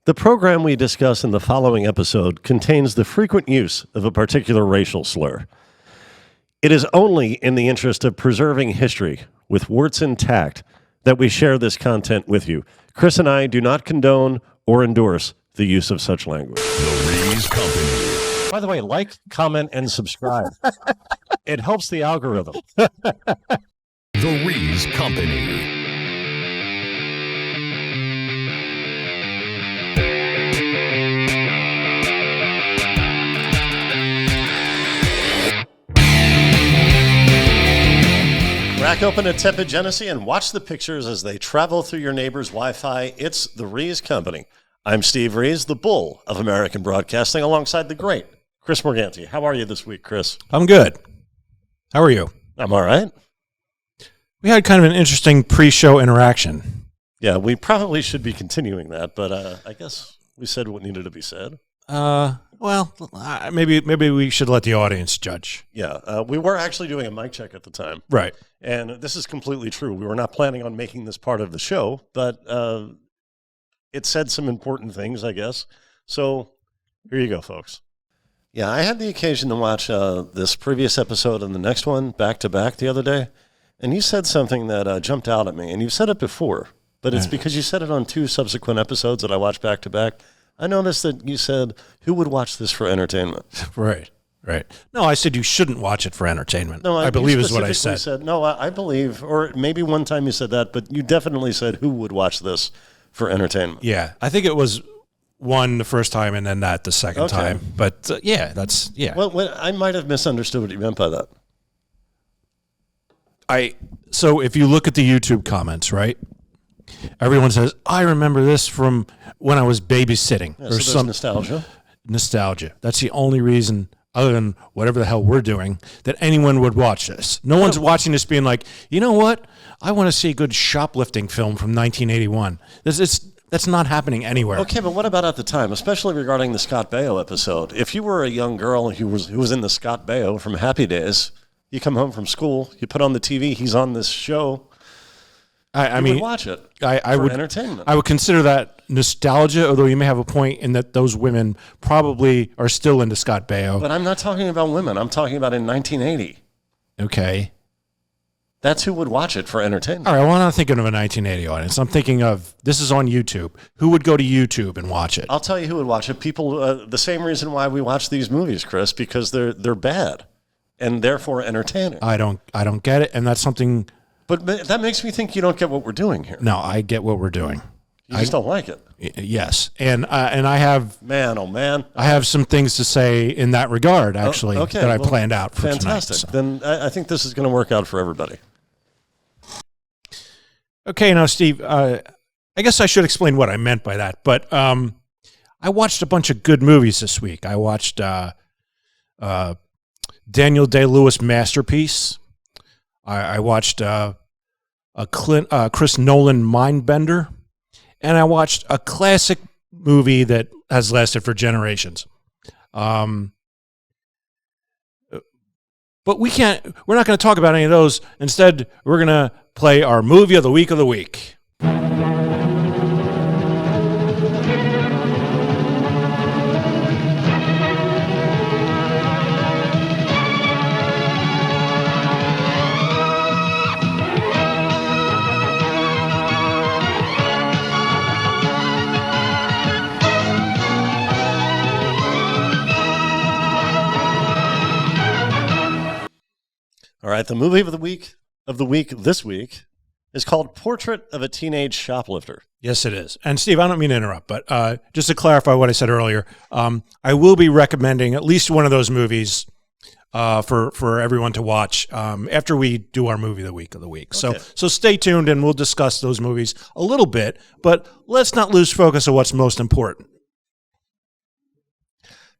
The program we discuss in the following episode contains the frequent use of a particular racial slur. It is only in the interest of preserving history with warts intact that we share this content with you. Chris and I do not condone or endorse the use of such language. The Rees Company. By the way, like, comment, and subscribe. It helps the algorithm. The Rees Company. Crack open a tepid Genesee and watch the pictures as they travel through your neighbor's Wi-Fi. It's the Rees Company. I'm Steve Rees, the bull of American broadcasting, alongside the great Chris Morganti. How are you this week, Chris? I'm good. How are you? I'm all right. We had kind of an interesting pre-show interaction. Yeah, we probably should be continuing that, but I guess we said what needed to be said. Maybe we should let the audience judge. Yeah, we were actually doing a mic check at the time. Right. And this is completely true. We were not planning on making this part of the show, but it said some important things, I guess. So here you go, folks. Yeah, I had the occasion to watch this previous episode and the next one back-to-back the other day, and you said something that jumped out at me, and you've said it before, but it's because you said it on two subsequent episodes that I watched back-to-back. I noticed that you said, who would watch this for entertainment? Right. No, I said you shouldn't watch it for entertainment. No, I believe is what I said. No, I believe, or maybe one time you said that, but you definitely said, who would watch this for entertainment? Yeah, I think it was one the first time and then that the second time. But that's. Well, I might have misunderstood what you meant by that. So if you look at the YouTube comments, right? Everyone says, I remember this from when I was babysitting. Yeah, or some nostalgia. Nostalgia. That's the only reason, other than whatever the hell we're doing, that anyone would watch this. No one's watching this being like, you know what? I want to see a good shoplifting film from 1981. That's not happening anywhere. Okay, but what about at the time, especially regarding the Scott Baio episode? If you were a young girl who was in the Scott Baio from Happy Days, you come home from school, you put on the TV, he's on this show. I mean, would watch it for entertainment. I would consider that nostalgia, although you may have a point in that those women probably are still into Scott Baio. But I'm not talking about women. I'm talking about in 1980. Okay. That's who would watch it for entertainment. All right, well, I'm not thinking of a 1980 audience. I'm thinking of, this is on YouTube. Who would go to YouTube and watch it? I'll tell you who would watch it. People, the same reason why we watch these movies, Chris, because they're bad and therefore entertaining. I don't get it, and that's something... But that makes me think you don't get what we're doing here. No, I get what we're doing. You just don't like it. Yes, and I have man. I have some things to say in that regard, actually, that I planned out for fantastic. tonight. Then I think this is going to work out for everybody. Okay, now Steve, I guess I should explain what I meant by that. But I watched a bunch of good movies this week. I watched Daniel Day-Lewis' masterpiece. I watched a Chris Nolan Mindbender, and I watched a classic movie that has lasted for generations. But we're not going to talk about any of those. Instead, we're going to play our movie of the week of the week. All right, the movie of the week this week is called Portrait of a Teenage Shoplifter. Yes, it is. And Steve, I don't mean to interrupt, but just to clarify what I said earlier, I will be recommending at least one of those movies for everyone to watch after we do our movie of the week. Okay. So stay tuned, and we'll discuss those movies a little bit, but let's not lose focus of what's most important.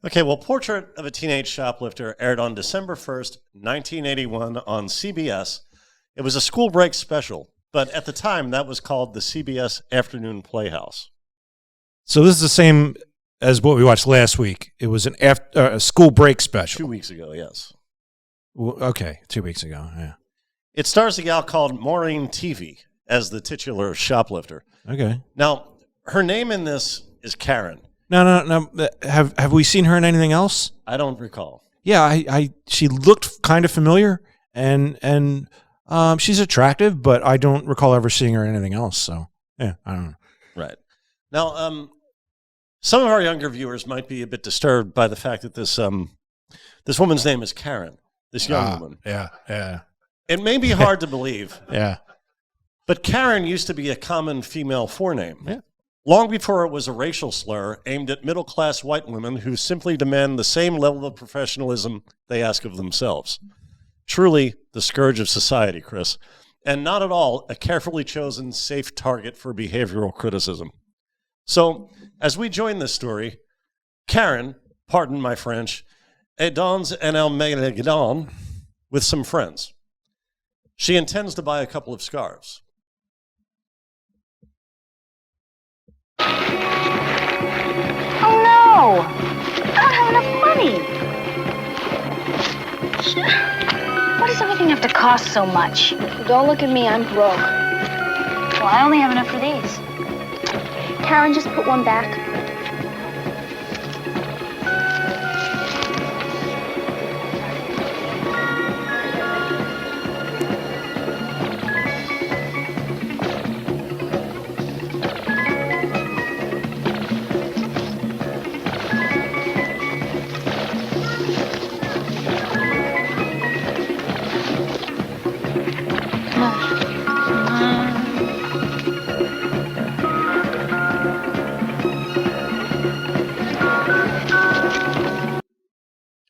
Okay, well, Portrait of a Teenage Shoplifter aired on December 1st, 1981 on CBS. It was a Schoolbreak Special, but at the time that was called the CBS Afternoon Playhouse. So this is the same as what we watched last week. It was a Schoolbreak Special. 2 weeks ago, yes. Well, okay, 2 weeks ago, yeah. It stars a gal called Maureen Teevee as the titular shoplifter. Okay. Now, her name in this is Karen. No. Have we seen her in anything else? I don't recall. Yeah, she looked kind of familiar, and she's attractive, but I don't recall ever seeing her in anything else. So yeah, I don't know. Right. Now, some of our younger viewers might be a bit disturbed by the fact that this woman's name is Karen. This young woman. Yeah. It may be hard to believe. Yeah. But Karen used to be a common female forename. Yeah. Long before it was a racial slur aimed at middle-class white women who simply demand the same level of professionalism they ask of themselves. Truly the scourge of society, Chris, and not at all a carefully chosen safe target for behavioral criticism. So, as we join this story, Karen, pardon my French, est dans un magasin with some friends. She intends to buy a couple of scarves. Oh no! I don't have enough money! Why does everything have to cost so much? Don't look at me, I'm broke. Well, I only have enough for these. Karen, just put one back.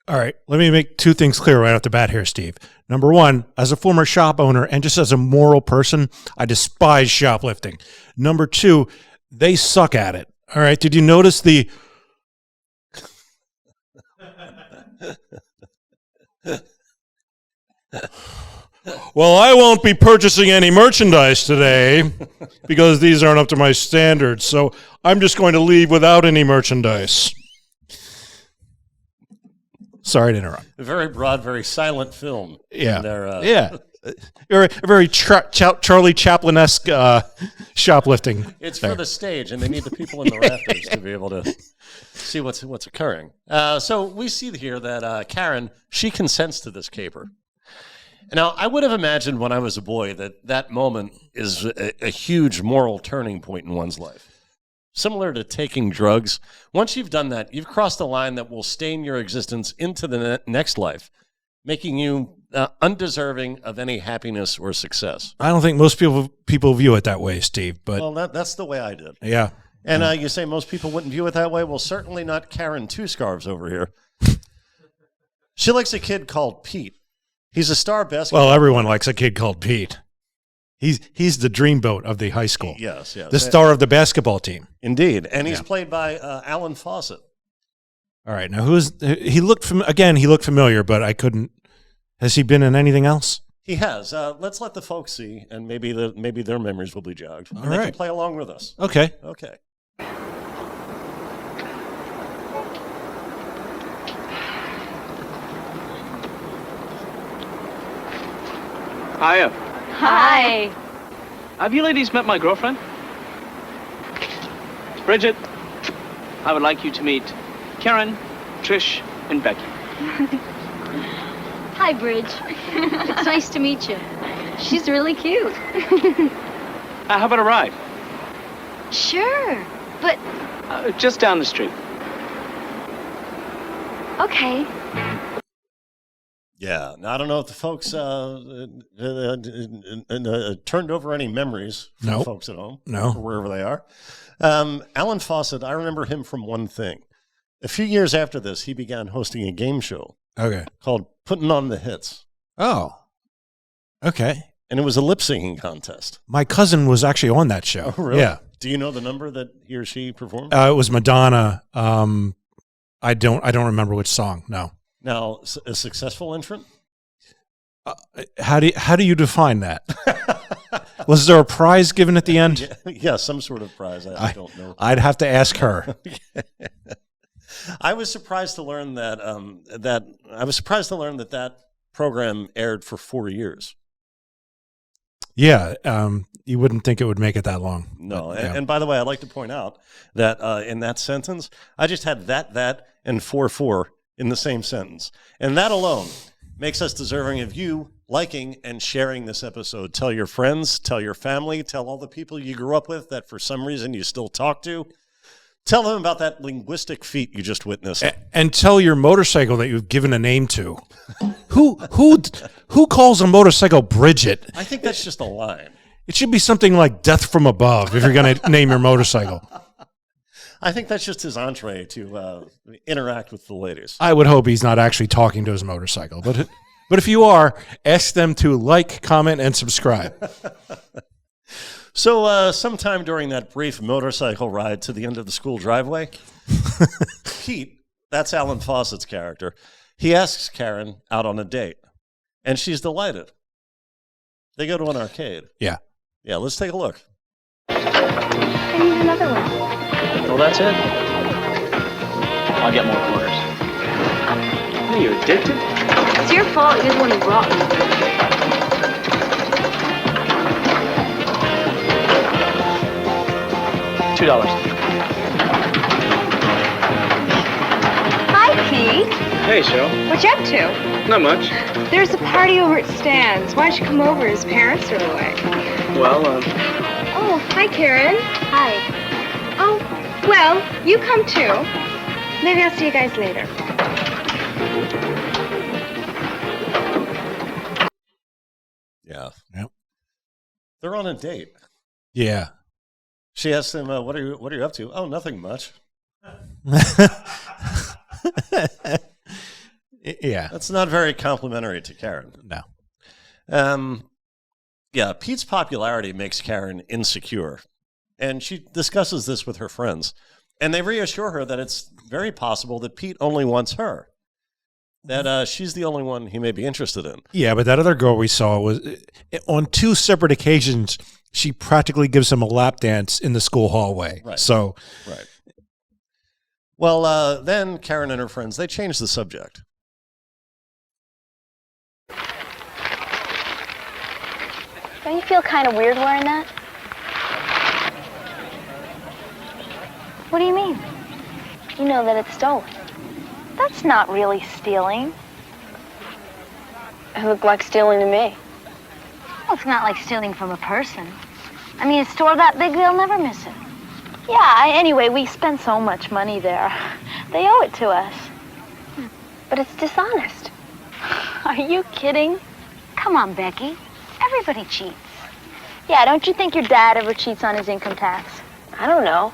All right, let me make two things clear right off the bat here, Steve. Number one, as a former shop owner and just as a moral person, I despise shoplifting. Number two, they suck at it. All right, did you notice the... Well, I won't be purchasing any merchandise today because these aren't up to my standards, so I'm just going to leave without any merchandise. Sorry to interrupt. A very broad, very silent film. Yeah. Yeah. A very Charlie Chaplin-esque shoplifting. It's there. for the stage, and they need the people in the rafters to be able to see what's occurring. So we see here that Karen, she consents to this caper. Now, I would have imagined when I was a boy that moment is a huge moral turning point in one's life. Similar to taking drugs, once you've done that, you've crossed a line that will stain your existence into the next life, making you undeserving of any happiness or success. I don't think most people view it that way, Steve. But Well, that's the way I did. Yeah. And you say most people wouldn't view it that way? Well, certainly not Karen Two Scarves over here. She likes a kid called Pete. He's a star basketball. Well, everyone likes a kid called Pete. He's the dreamboat of the high school. Yes. The star of the basketball team. Indeed. And he's played by Alan Fawcett. All right. Now, he looked familiar, but I couldn't. Has he been in anything else? He has. Let's let the folks see, and maybe their memories will be jogged. All and they right. can play along with us. Okay. Okay. Hiya. Hi. Have you ladies met my girlfriend? Bridget, I would like you to meet Karen, Trish, and Becky. Hi, Bridge. It's nice to meet you. She's really cute. How about a ride? Sure, but Just down the street. okay. Yeah. Now, I don't know if the folks turned over any memories for the Nope. folks at home. No. Or wherever they are. Alan Fawcett, I remember him from one thing. A few years after this, he began hosting a game show Okay. called Putting on the Hits. Oh. Okay. And it was a lip-singing contest. My cousin was actually on that show. Oh, really? Yeah. Do you know the number that he or she performed? It was Madonna. I don't remember which song. No. Now, a successful entrant? How do you define that? Was there a prize given at the end? Yeah, some sort of prize. I don't know. I'd have to ask her. I was surprised to learn that that program aired for 4 years. Yeah, you wouldn't think it would make it that long. No, But, yeah. and by the way, I'd like to point out that in that sentence, I just had that, and 4 in the same sentence. And that alone makes us deserving of you liking and sharing this episode. Tell your friends, tell your family, tell all the people you grew up with that for some reason you still talk to. Tell them about that linguistic feat you just witnessed. And tell your motorcycle that you've given a name to. Who calls a motorcycle Bridget? I think that's just a line. It should be something like Death from Above if you're going to name your motorcycle. I think that's just his entree to interact with the ladies. I would hope he's not actually talking to his motorcycle. But if you are, ask them to like, comment, and subscribe. So sometime during that brief motorcycle ride to the end of the school driveway, Pete, that's Alan Fawcett's character, he asks Karen out on a date, and she's delighted. They go to an arcade. Yeah. Yeah, let's take a look. I need another one. Well, that's it. I'll get more quarters. Are you addicted? It's your fault. You're the one who brought me. $2. Hi, Pete. Hey, Cheryl. What you up to? Not much. There's a party over at Stan's. Why don't you come over? His parents are away. Well, Oh, hi, Karen. Hi. Oh, well, you come too. Maybe I'll see you guys later. Yeah. Yep. They're on a date. Yeah. She asks him, what are you up to? Oh, nothing much. Yeah. That's not very complimentary to Karen. No. Yeah, Pete's popularity makes Karen insecure. And she discusses this with her friends. And they reassure her that it's very possible that Pete only wants her. That she's the only one he may be interested in. Yeah, but that other girl we saw was on 2 separate occasions. She practically gives him a lap dance in the school hallway. Right. So, Right. Well, then Karen and her friends, they change the subject. Don't you feel kind of weird wearing that? What do you mean? You know that it's stolen. That's not really stealing. It looked like stealing to me. Well, it's not like stealing from a person. I mean, a store that big, they'll never miss it. Yeah, anyway, we spend so much money there. They owe it to us. But it's dishonest. Are you kidding? Come on, Becky. Everybody cheats. Yeah, don't you think your dad ever cheats on his income tax? I don't know.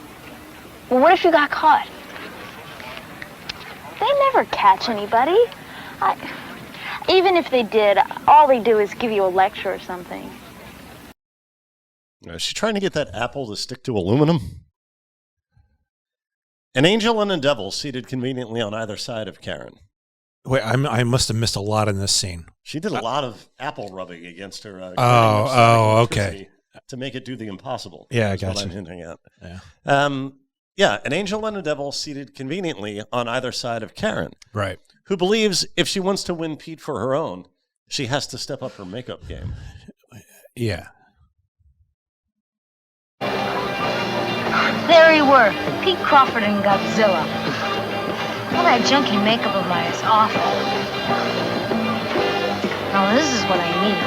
Well, what if you got caught? They never catch anybody. Even if they did, all they do is give you a lecture or something. Is she trying to get that apple to stick to aluminum? An angel and a devil seated conveniently on either side of Karen. wait, I must have missed a lot in this scene. She did a lot of apple rubbing against her. Okay. To make it do the impossible. Yeah, I That's got what you. I'm hinting at. Yeah. Yeah, an angel and a devil seated conveniently on either side of Karen, Right. who believes if she wants to win Pete for her own, she has to step up her makeup game. Yeah. There we were, Pete Crawford and Godzilla. All that junky makeup of mine is awful. Now this is what I need.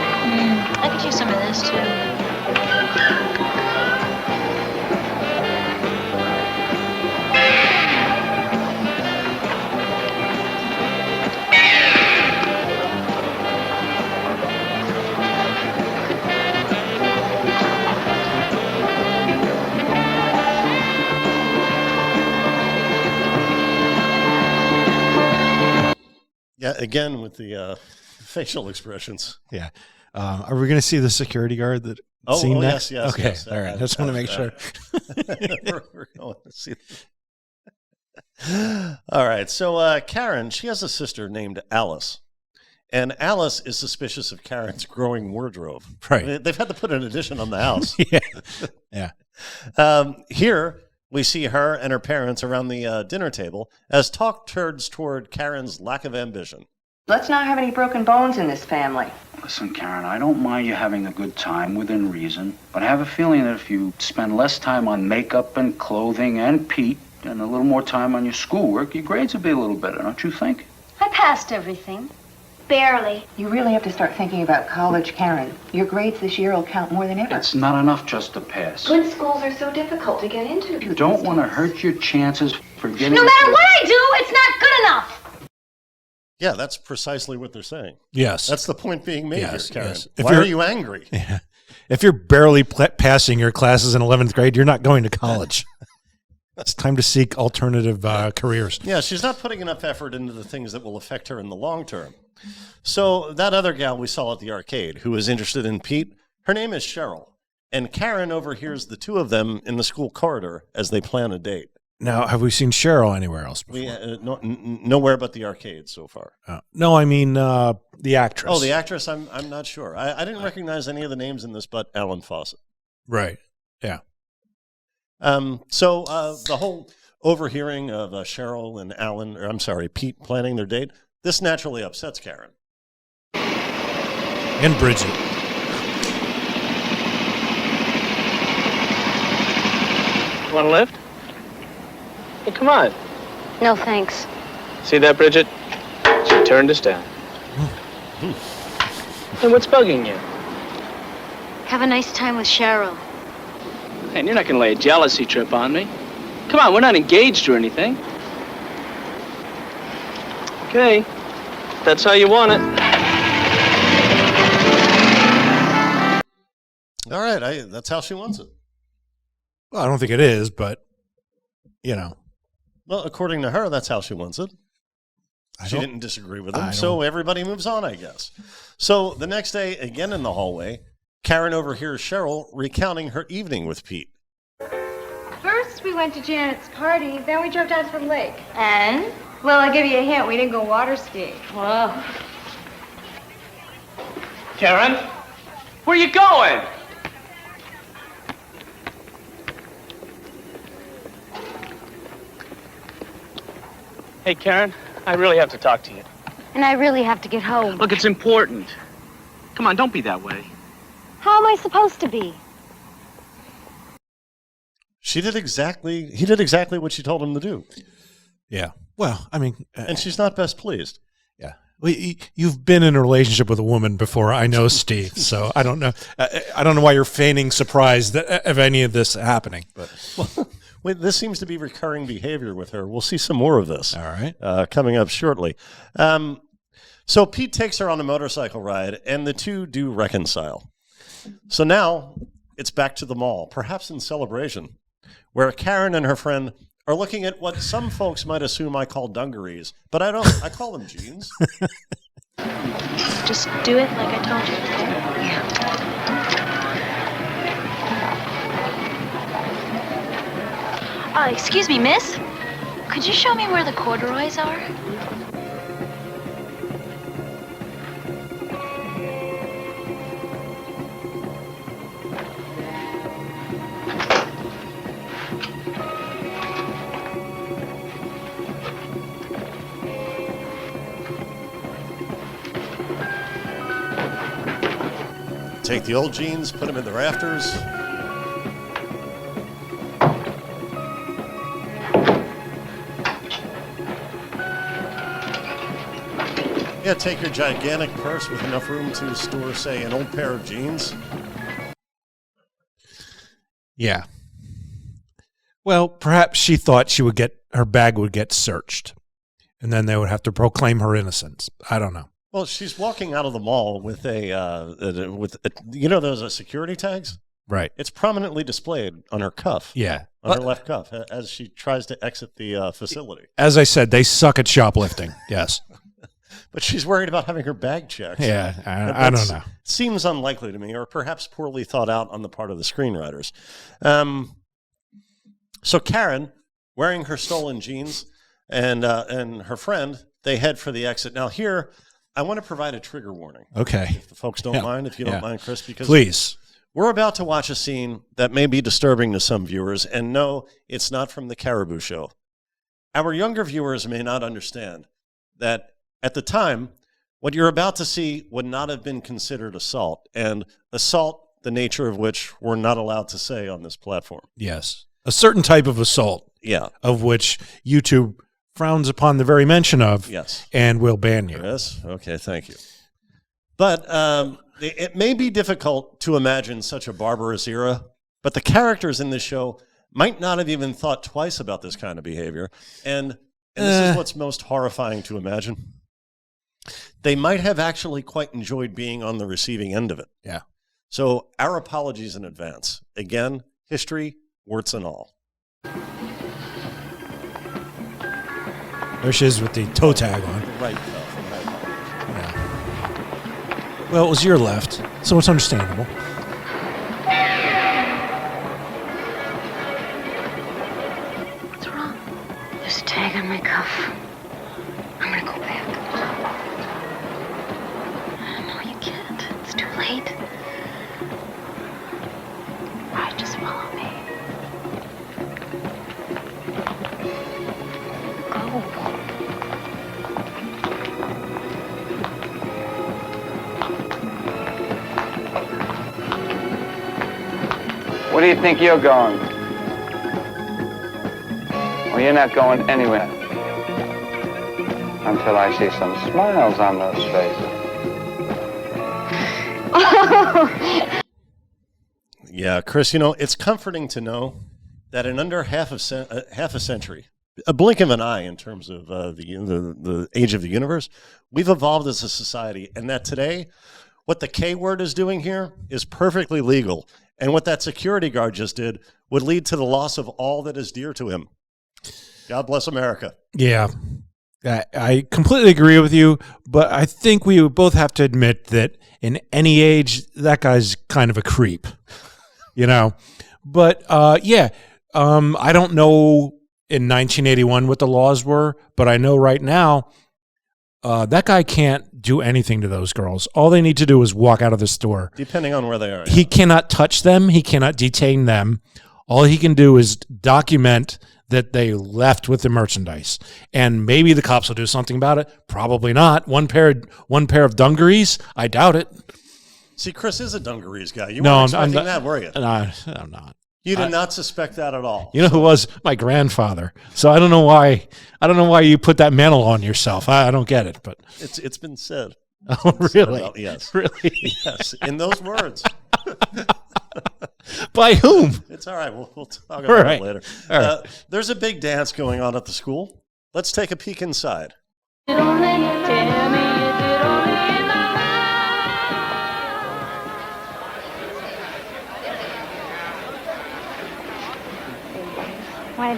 I could use some of this too. Yeah, again with the facial expressions. Yeah. Are we going to see the security guard that scene next? yes. Okay. All right. I just want to make sure. We're going to see. All right. So Karen, she has a sister named Alice. And Alice is suspicious of Karen's growing wardrobe. Right. They've had to put an addition on the house. Yeah. Yeah. Here, we see her and her parents around the dinner table as talk turns toward Karen's lack of ambition. Let's not have any broken bones in this family. Listen, Karen, I don't mind you having a good time within reason, but I have a feeling that if you spend less time on makeup and clothing and Pete and a little more time on your schoolwork, your grades would be a little better, don't you think? I passed everything. Barely. You really have to start thinking about college, Karen. Your grades this year will count more than ever. It's not enough just to pass. Good schools are so difficult to get into. You don't want to hurt your chances for getting... No matter what I do, it's not good enough. Yeah, that's precisely what they're saying. Yes. That's the point being made Yes, here, Karen. yes. If Why you're- are you angry? Yeah. If you're barely passing your classes in 11th grade, you're not going to college. It's time to seek alternative careers. Yeah, she's not putting enough effort into the things that will affect her in the long term. So that other gal we saw at the arcade who was interested in Pete, her name is Cheryl. And Karen overhears the two of them in the school corridor as they plan a date. Now, have we seen Cheryl anywhere else before? Nowhere but the arcade so far. No, I mean the actress. Oh, the actress? I'm not sure. I didn't recognize any of the names in this but Alan Fawcett. Right. Yeah. So the whole overhearing of Cheryl and Pete planning their date, this naturally upsets Karen. And Bridget. Want a lift? Hey, come on. No, thanks. See that, Bridget? She turned us down. Hey, what's bugging you? Have a nice time with Cheryl. Hey, you're not gonna lay a jealousy trip on me. Come on, we're not engaged or anything. Okay, that's how you want it. All right, that's how she wants it. Well, I don't think it is, but, you know. Well, according to her, that's how she wants it. She didn't disagree with him, so everybody moves on, I guess. So the next day, again in the hallway, Karen overhears Cheryl recounting her evening with Pete. First, we went to Janet's party, then we drove down to the lake. And? Well, I'll give you a hint. We didn't go water skiing. Whoa. Karen, where you going? Hey, Karen, I really have to talk to you. And I really have to get home. Look, it's important. Come on, don't be that way. How am I supposed to be? He did exactly what she told him to do. Yeah. Well, I mean. And she's not best pleased. Yeah. Well, you've been in a relationship with a woman before. I know, Steve. So I don't know. I don't know why you're feigning surprise of any of this happening. But Well, this seems to be recurring behavior with her. We'll see some more of this. All right. Coming up shortly. So Pete takes her on a motorcycle ride, and the two do reconcile. So now it's back to the mall, perhaps in celebration, where Karen and her friend are looking at what some folks might assume I call dungarees, but I don't. I call them jeans. Just do it like I told you. Excuse me, miss. Could you show me where the corduroys are? Take the old jeans, put them in the rafters. Yeah, take your gigantic purse with enough room to store, say, an old pair of jeans. yeah. Well, perhaps she thought her bag would get searched, and then they would have to proclaim her innocence. I don't know. Well, she's walking out of the mall with those security tags? Right. It's prominently displayed on her cuff. Yeah. On her left cuff as she tries to exit the facility. As I said, they suck at shoplifting. Yes. But she's worried about having her bag checked. Yeah, I don't know. Seems unlikely to me, or perhaps poorly thought out on the part of the screenwriters. So Karen, wearing her stolen jeans, and her friend, they head for the exit. Now here, I want to provide a trigger warning. Okay. If the folks don't mind, if you don't mind, Chris, because please. We're about to watch a scene that may be disturbing to some viewers, and no, it's not from the Caribou Show. Our younger viewers may not understand that at the time, What you're about to see would not have been considered assault, and assault, the nature of which we're not allowed to say on this platform. Yes. A certain type of assault. Yeah. Of which YouTube frowns upon the very mention of. Yes. And will ban you. Yes. Okay, thank you. But it may be difficult to imagine such a barbarous era, but the characters in this show might not have even thought twice about this kind of behavior. And this is what's most horrifying to imagine. They might have actually quite enjoyed being on the receiving end of it. Yeah. So our apologies in advance. Again, history, warts and all. There she is with the toe tag on. Right. Yeah. Well, it was your left, so it's understandable. What's wrong? There's a tag on my cuff. I'm gonna go back. No, you can't. It's too late. All right, just follow me. Go. Where do you think you're going? Well, you're not going anywhere until I see some smiles on those faces. Yeah, Chris, it's comforting to know that in under half a century, a blink of an eye in terms of the age of the universe, we've evolved as a society, and that today, what the K word is doing here is perfectly legal. And what that security guard just did would lead to the loss of all that is dear to him. God bless America. Yeah. I completely agree with you, but I think we both have to admit that in any age, that guy's kind of a creep, But, I don't know in 1981 what the laws were, but I know right now that guy can't do anything to those girls. All they need to do is walk out of the store. Depending on where they are. He cannot touch them. He cannot detain them. All he can do is document that they left with the merchandise. And maybe the cops will do something about it. Probably not. One pair of dungarees? I doubt it. See, Chris is a dungarees guy. You weren't expecting that, were you? No, I'm not. You did not suspect that at all. You know who was? My grandfather. So I don't know why you put that mantle on yourself. I don't get it, but it's been said. Oh, really? About, yes. Really? Yes. In those words. By whom? It's all right. We'll talk about it later. All right. There's a big dance going on at the school. Let's take a peek inside. Want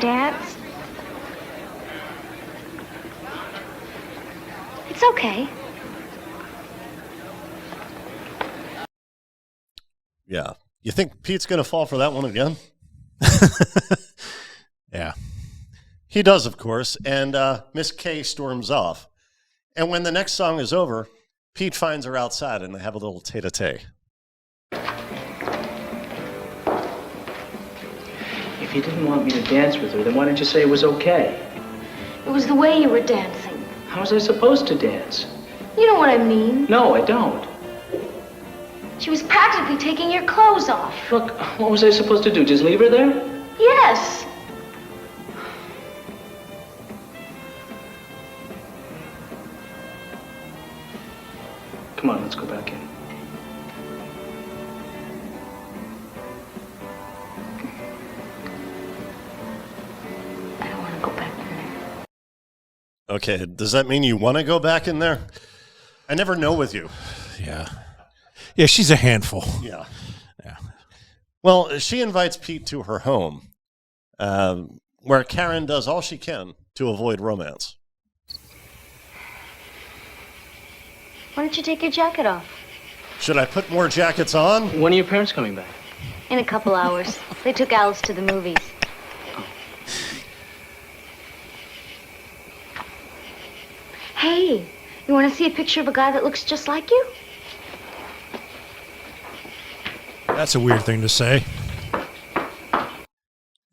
to dance? It's okay. Yeah. You think Pete's going to fall for that one again? Yeah. He does, of course, and Miss K storms off. And when the next song is over, Pete finds her outside, and they have a little tete-a-tete. If you didn't want me to dance with her, then why didn't you say it was okay? It was the way you were dancing. How was I supposed to dance? You know what I mean. No, I don't. She was practically taking your clothes off. Look, what was I supposed to do? Just leave her there? Yes. Come on, let's go back in. I don't want to go back in there. Okay, does that mean you want to go back in there? I never know with you. Yeah. Yeah, she's a handful. Yeah. Yeah. Well, she invites Pete to her home, where Karen does all she can to avoid romance. Why don't you take your jacket off? Should I put more jackets on? When are your parents coming back? In a couple hours. They took Alice to the movies. Hey, you want to see a picture of a guy that looks just like you? That's a weird thing to say.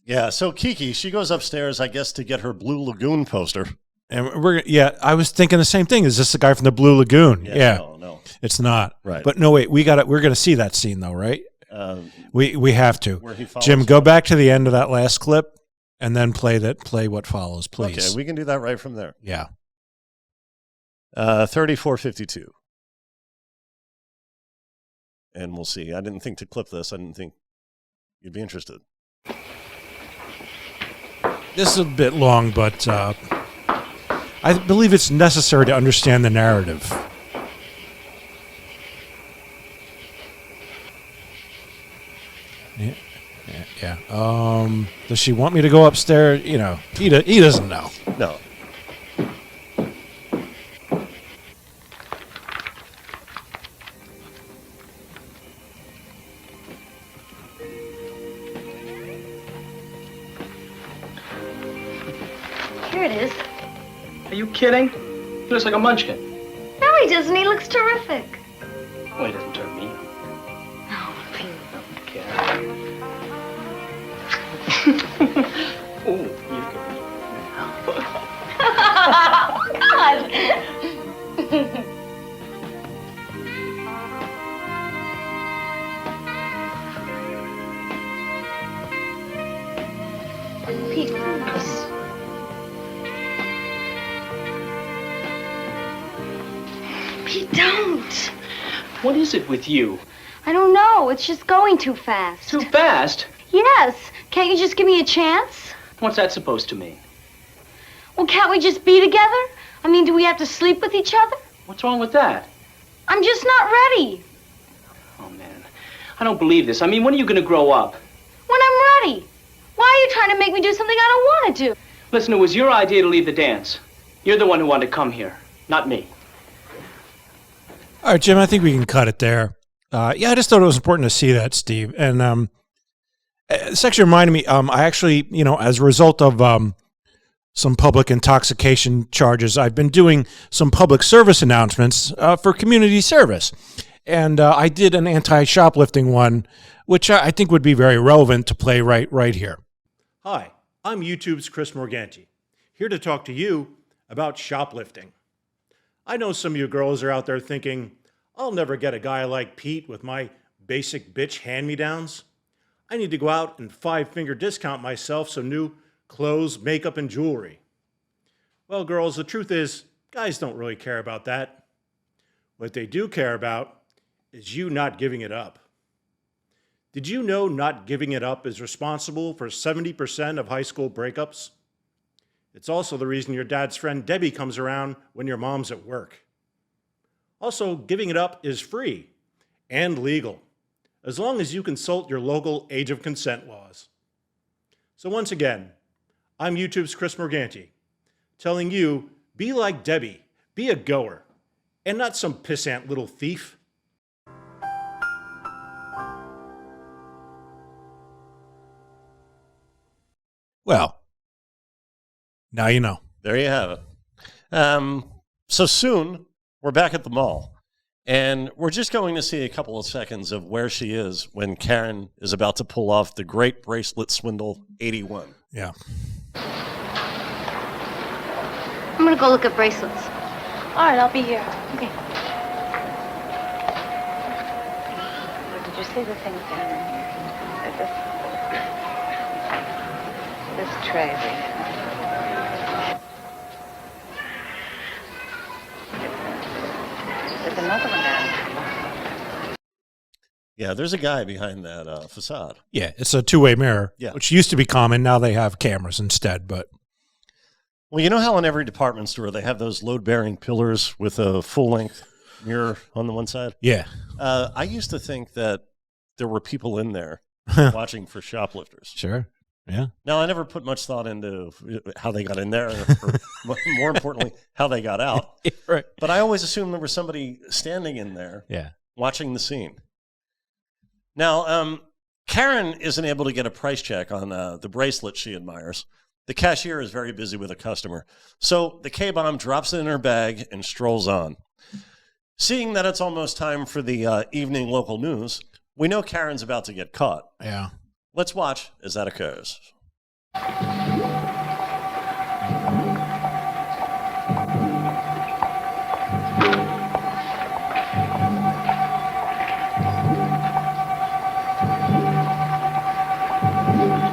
Yeah, so Kiki, she goes upstairs, I guess, to get her Blue Lagoon poster. And I was thinking the same thing. Is this the guy from the Blue Lagoon? Yeah. No. It's not. Right. But no, wait, we're going to see that scene though, right? We have to. Where he follows Jim, go back to the end of that last clip and then play what follows, please. Okay, we can do that right from there. Yeah. 3452. And we'll see. I didn't think to clip this. I didn't think you'd be interested. This is a bit long, but I believe it's necessary to understand the narrative. Yeah. Does she want me to go upstairs? You know, he doesn't know. No. Here it is. Are you kidding? He looks like a munchkin. No, he doesn't. He looks terrific. Well, he doesn't turn me. Oh, please. Okay. Oh, you God. Pete, please. Pete, don't. What is it with you? I don't know. It's just going too fast. Too fast? Yes. Can't you just give me a chance? What's that supposed to mean? Well, can't we just be together? I mean, do we have to sleep with each other? What's wrong with that? I'm just not ready. Oh, man. I don't believe this. I mean, when are you going to grow up? When I'm ready. Why are you trying to make me do something I don't want to do? Listen, it was your idea to leave the dance. You're the one who wanted to come here, not me. All right, Jim, I think we can cut it there. I just thought it was important to see that, Steve. And this actually reminded me, I actually, as a result of some public intoxication charges, I've been doing some public service announcements for community service. And I did an anti-shoplifting one, which I think would be very relevant to play right here. Hi, I'm YouTube's Chris Morganti, here to talk to you about shoplifting. I know some of you girls are out there thinking, I'll never get a guy like Pete with my basic bitch hand-me-downs. I need to go out and 5-finger discount myself some new clothes, makeup, and jewelry. Well, girls, the truth is, guys don't really care about that. What they do care about is you not giving it up. Did you know not giving it up is responsible for 70% of high school breakups? It's also the reason your dad's friend Debbie comes around when your mom's at work. Also, giving it up is free and legal, as long as you consult your local age of consent laws. So once again, I'm YouTube's Chris Morganti, telling you, be like Debbie, be a goer, and not some pissant little thief. Well, now you know. There you have it. So soon, we're back at the mall, and we're just going to see a couple of seconds of where she is when Karen is about to pull off the great bracelet swindle 81. Yeah. I'm going to go look at bracelets. All right, I'll be here. Okay. Did you see the things down in here? This tray there. There's another one down there. Yeah, there's a guy behind that facade. Yeah, it's a two-way mirror, Yeah. which used to be common. Now they have cameras instead, but... Well, you know how in every department store they have those load-bearing pillars with a full-length mirror on the one side? Yeah. I used to think that there were people in there watching for shoplifters. Sure. Yeah. Now, I never put much thought into how they got in there, or more importantly, how they got out. Right. But I always assumed there was somebody standing in there watching the scene. Now, Karen isn't able to get a price check on the bracelet she admires. The cashier is very busy with a customer. So the K-Bomb drops it in her bag and strolls on. Seeing that it's almost time for the evening local news, we know Karen's about to get caught. Yeah. Let's watch as that occurs.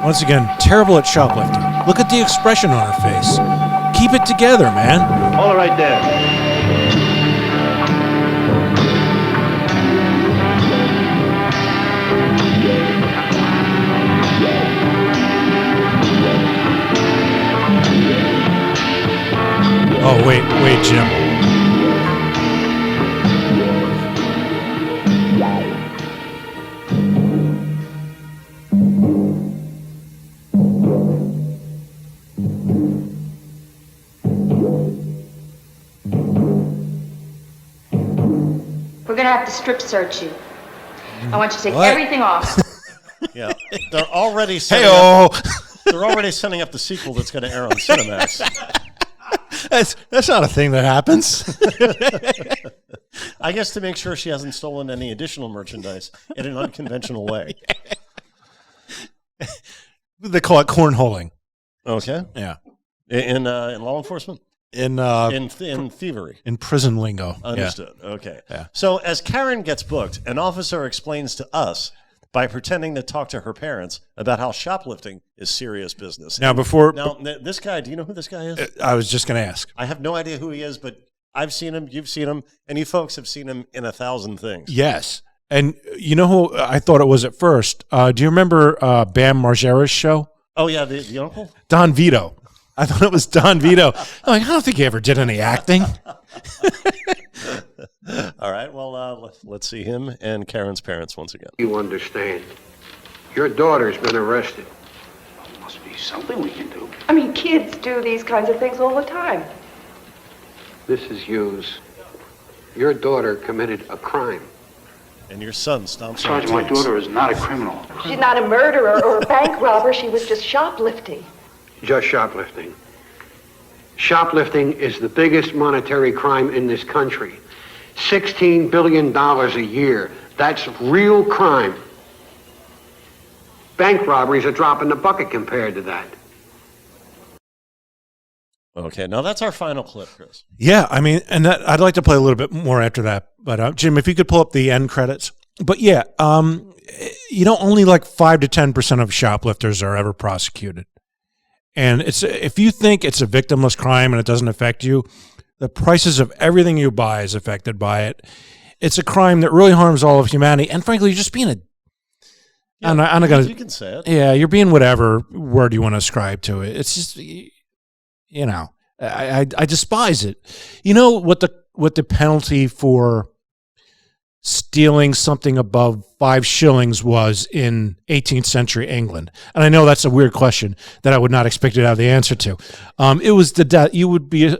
Once again, terrible at shoplifting. Look at the expression on her face. Keep it together, man. All right there. Oh, wait, Jim. We're gonna have to strip search you. I want you to take What? everything off. Yeah, they're already setting they're already setting up the sequel that's going to air on Cinemax. That's not a thing that happens. I guess to make sure she hasn't stolen any additional merchandise in an unconventional way. They call it cornholing. Okay. Yeah. In law enforcement? In thievery. In prison lingo. Understood. Yeah. Okay. Yeah. So as Karen gets booked, an officer explains to us by pretending to talk to her parents about how shoplifting is serious business. Now, this guy, do you know who this guy is? I was just going to ask. I have no idea who he is, but I've seen him, you've seen him, and you folks have seen him in 1,000 things. Yes. And you know who I thought it was at first? Do you remember Bam Margera's show? Oh, yeah, the uncle? Don Vito. I thought it was Don Vito. I'm like, I don't think he ever did any acting. All right, well, let's see him and Karen's parents once again. You understand. Your daughter's been arrested. Must be something we can do. I mean, kids do these kinds of things all the time. Mrs. Hughes, your daughter committed a crime. And your son stomps on Sergeant, my daughter is not a criminal. She's not a murderer or a bank robber. She was just shoplifting. Just shoplifting. Shoplifting is the biggest monetary crime in this country. $16 billion a year. That's real crime. Bank robberies are dropping the bucket compared to that. Okay, now that's our final clip, Chris. Yeah, I mean, and I'd like to play a little bit more after that. But Jim, if you could pull up the end credits. But yeah, only like 5 to 10% of shoplifters are ever prosecuted. And if you think it's a victimless crime and it doesn't affect you, the prices of everything you buy is affected by it. It's a crime that really harms all of humanity. And frankly, you're just being I'm not gonna. You can say it. Yeah, you're being whatever word you want to ascribe to it. It's just, I despise it. You know what the penalty for stealing something above 5 shillings was in 18th century England? And I know that's a weird question that I would not expect you to have the answer to. It was the death. You would be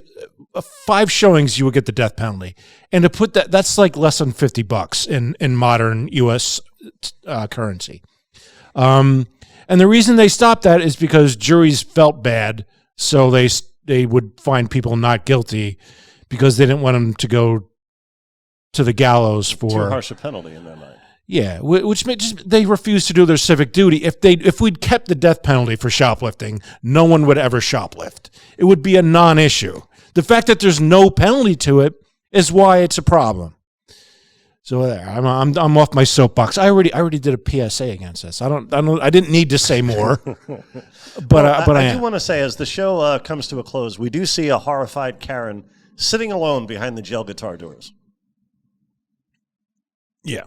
5 shillings. You would get the death penalty, and to put that's like less than $50 in modern U.S. Currency. And the reason they stopped that is because juries felt bad, so they would find people not guilty because they didn't want them to go to the gallows for too harsh a penalty in their mind. Yeah, which they refused to do their civic duty. If we'd kept the death penalty for shoplifting, no one would ever shoplift. It would be a non-issue. The fact that there's no penalty to it is why it's a problem. So there, I'm off my soapbox. I already did a PSA against this. I didn't need to say more. But I do want to say, as the show comes to a close, we do see a horrified Karen sitting alone behind the jail guitar doors. Yeah.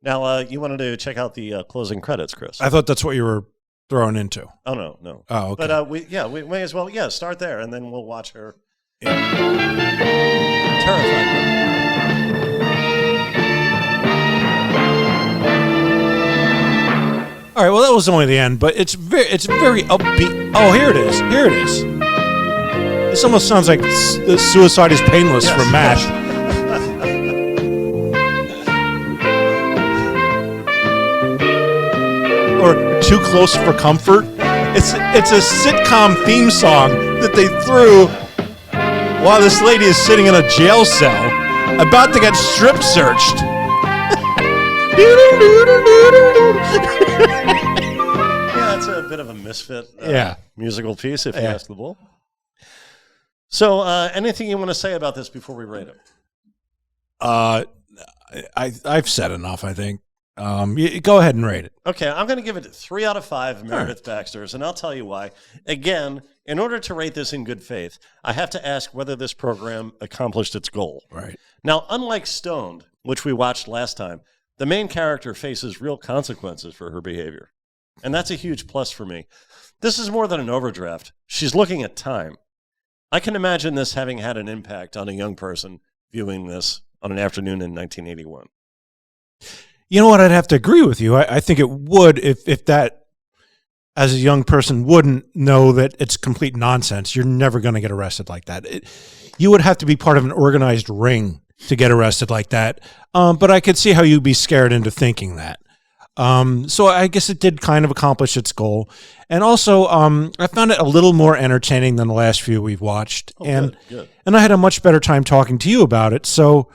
Now, you wanted to check out the closing credits, Chris. I thought that's what you were throwing into. Oh, no. Oh, okay. But we may as well, start there, and then we'll watch her. Yeah. Terrified. All right, well, that was only the end, but it's very upbeat. Oh, here it is. This almost sounds like the Suicide is Painless from MASH. Or Too Close for Comfort. It's a sitcom theme song that they threw while this lady is sitting in a jail cell about to get strip searched. Yeah, it's a bit of a misfit musical piece, if you ask the bull. So, anything you want to say about this before we rate it? I've said enough, I think. Go ahead and rate it. Okay, I'm going to give it 3 out of 5 Meredith Baxters, and I'll tell you why. Again, in order to rate this in good faith, I have to ask whether this program accomplished its goal. Right. Now, unlike Stoned, which we watched last time, the main character faces real consequences for her behavior. And that's a huge plus for me. This is more than an overdraft. She's looking at time. I can imagine this having had an impact on a young person viewing this on an afternoon in 1981. You know what? I'd have to agree with you. I think it would if that, as a young person, wouldn't know that it's complete nonsense. You're never going to get arrested like that. You would have to be part of an organized ring to get arrested like that. But I could see how you'd be scared into thinking that. So I guess it did kind of accomplish its goal. And also, I found it a little more entertaining than the last few we've watched. And I had a much better time talking to you about it. So,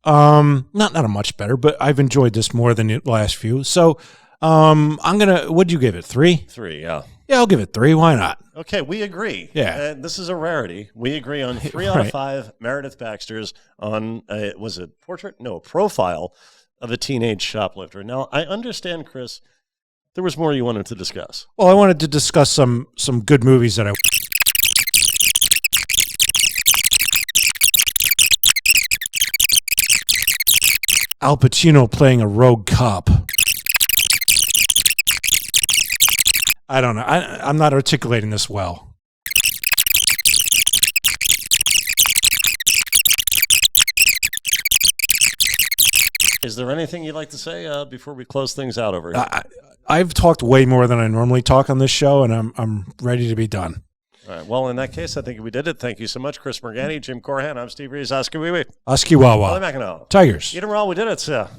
not a much better, but I've enjoyed this more than the last few. So, what'd you give it? 3? 3, yeah. Yeah, I'll give it 3. Why not? Okay, we agree. Yeah. This is a rarity. We agree on 3 out of 5 Meredith Baxters on, was it portrait? No, profile of a teenage shoplifter. Now, I understand, Chris, there was more you wanted to discuss. Well, I wanted to discuss some good movies that I... Al Pacino playing a rogue cop. I don't know. I'm not articulating this well. Is there anything you'd like to say before we close things out over here? I've talked way more than I normally talk on this show, and I'm ready to be done. All right. Well, in that case, I think we did it. Thank you so much, Chris Morgani, Jim Corhan. I'm Steve Rees. Oski Wiwi. Oski Wawa. Tigers. Tigers. Eat 'em raw. We did it, sir.